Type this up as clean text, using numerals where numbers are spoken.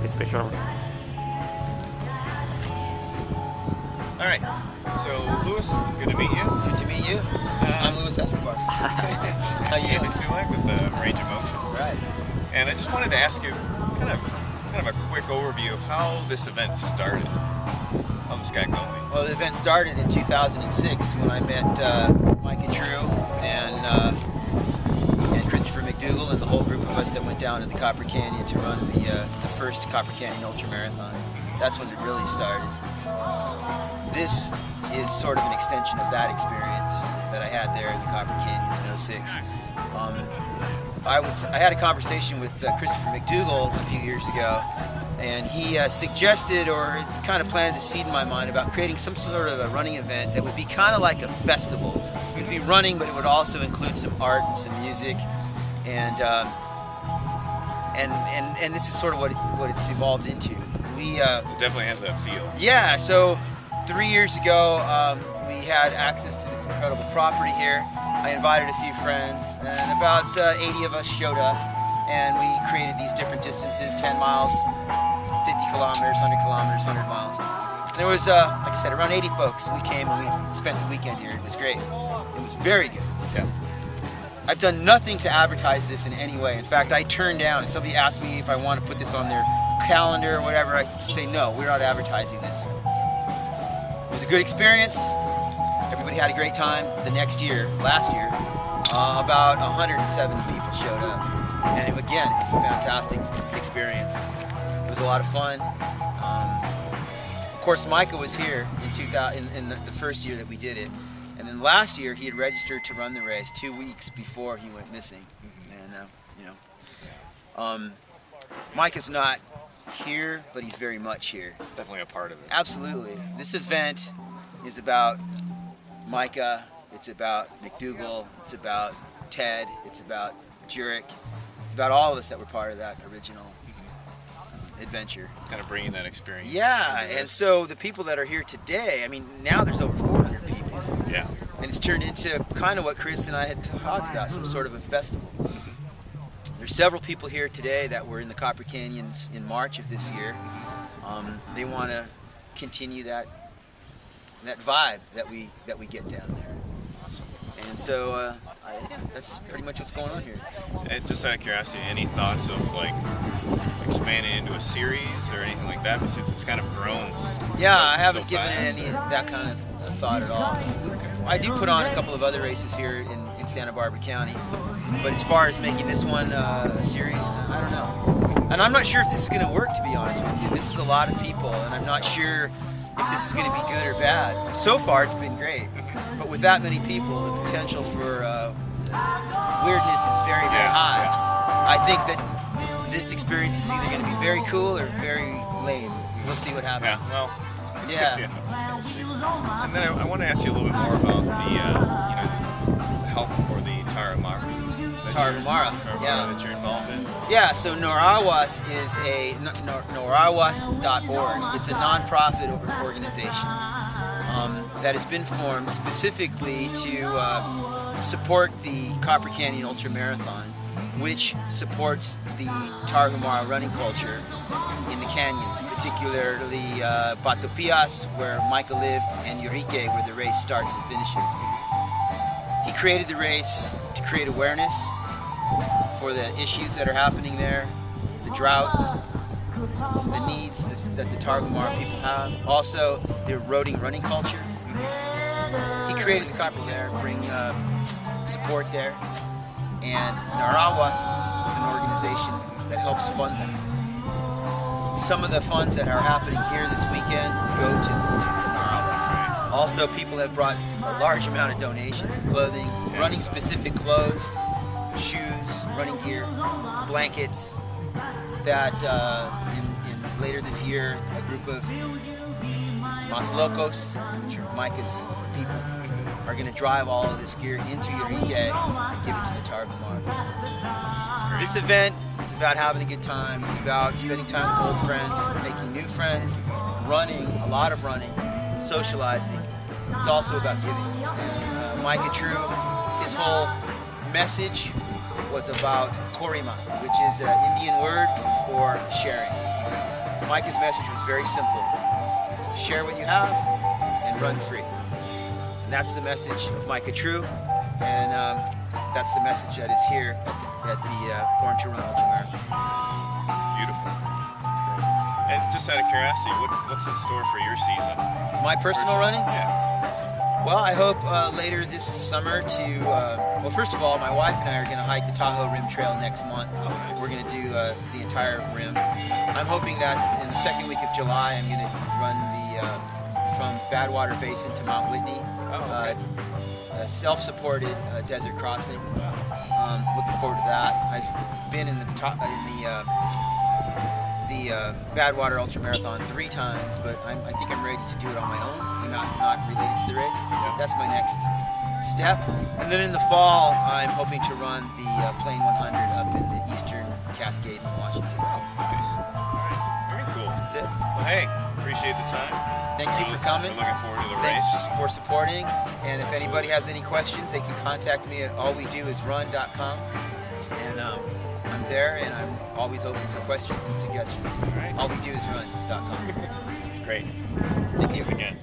this picture. All right. So, Luis, good to meet you. Good to meet you. I'm Luis Escobar. How you Andy doing? Sulak with Range of Motion. Right. And I just wanted to ask you kind of a quick overview of how this event started. How this got going. Well, the event started in 2006 when I met Mike and Drew and Christopher McDougall and the whole group of us that went down to the Copper Canyon to run the first Copper Canyon Ultra Marathon. That's when it really started. This is sort of an extension of that experience that I had there in the Copper Canyons in '06. I had a conversation with Christopher McDougall a few years ago, and he suggested or kind of planted the seed in my mind about creating some sort of a running event that would be kind of like a festival. It would be running, but it would also include some art and some music, and this is sort of what it's evolved into. It definitely has that feel. Yeah, so 3 years ago, we had access to this incredible property here. I invited a few friends, and about 80 of us showed up, and we created these different distances, 10 miles, 50 kilometers, 100 kilometers, 100 miles. And there was, like I said, around 80 folks. We came and we spent the weekend here. It was great. It was very good. Yeah. I've done nothing to advertise this in any way. In fact, I turned down, if somebody asked me if I want to put this on their calendar or whatever, I say no, we're not advertising this. It was a good experience. Everybody had a great time. The next year, last year, about 170 people showed up. And again, it's a fantastic experience. It was a lot of fun. Of course, Micah was here in the first year that we did it. And then last year, he had registered to run the race 2 weeks before he went missing. And, Micah's not here, but he's very much here. Definitely a part of it. Absolutely. This event is about Micah, it's about McDougall, it's about Ted, it's about Jurek, it's about all of us that were part of that original adventure. Kind of bringing that experience. Yeah, and so the people that are here today, I mean, now there's over 400 people. Yeah. And it's turned into kind of what Chris and I had talked about, some sort of a festival. There's several people here today that were in the Copper Canyons in March of this year. They want to continue that vibe that we get down there. Awesome. And so that's pretty much what's going on here. And just out of curiosity, any thoughts of like expanding into a series or anything like that? But since it's kind of grown. Yeah, I haven't so given fast. it any that kind of thought at all. I do put on a couple of other races here in Santa Barbara County, but as far as making this one a series, I don't know. And I'm not sure if this is going to work, to be honest with you. This is a lot of people, and I'm not sure if this is going to be good or bad. So far, it's been great, but with that many people, the potential for weirdness is very, very high. I think that this experience is either going to be very cool or very lame. We'll see what happens. Yeah, well. Yeah. And then I want to ask you a little bit more about the help for the Tarahumara. Tarahumara, yeah. That you're involved in. Yeah, so Norawas is Norawas.org. It's a non-profit organization that has been formed specifically to support the Copper Canyon Ultra Marathon, which supports the Tarahumara running culture in the canyons, particularly Batopias, where Micah lived, and Urique, where the race starts and finishes. He created the race to create awareness for the issues that are happening there, the droughts, the needs that the Tarahumara people have, also the eroding running culture. He created the Copper there, bring support there, and Narawas is an organization that helps fund them. Some of the funds that are happening here this weekend go to Narawas. Also, people have brought a large amount of donations of clothing, running specific clothes, shoes, running gear, blankets, that in later this year, a group of Mas Locos, which are Micah's people, are going to drive all of this gear into Urique and give it to the Tarahumara. This event is about having a good time. It's about spending time with old friends, making new friends, running, a lot of running, socializing. It's also about giving. And Micah True, his whole message was about Korima, which is an Indian word for sharing. Micah's message was very simple. Share what you have and run free. And that's the message of Micah True, and that's the message that is here at the Born to Run Ultramarathon. Beautiful. That's great. And just out of curiosity, what's in store for your season? My personal running? Yeah. Well, I hope later this summer to, well, first of all, my wife and I are going to hike the Tahoe Rim Trail next month. Oh, nice. We're going to do the entire rim. I'm hoping that in the second week of July, I'm going to run from Badwater Basin to Mount Whitney. Oh, okay. A self-supported desert crossing. Looking forward to that. I've been in the Badwater Ultramarathon 3 times, but I think I'm ready to do it on my own, and not related to the race. So that's my next step. And then in the fall, I'm hoping to run the Plain 100 up in the Eastern Cascades in Washington. Nice. All right. Very cool. That's it. Well, hey, appreciate the time. Thank you for coming. We're looking forward to the Thanks race. for supporting. And if anybody has any questions, they can contact me at allwedoisrun.com. And I'm there, and I'm always open for questions and suggestions. All right. Allwedoisrun.com. Great. Thank you. Thanks again.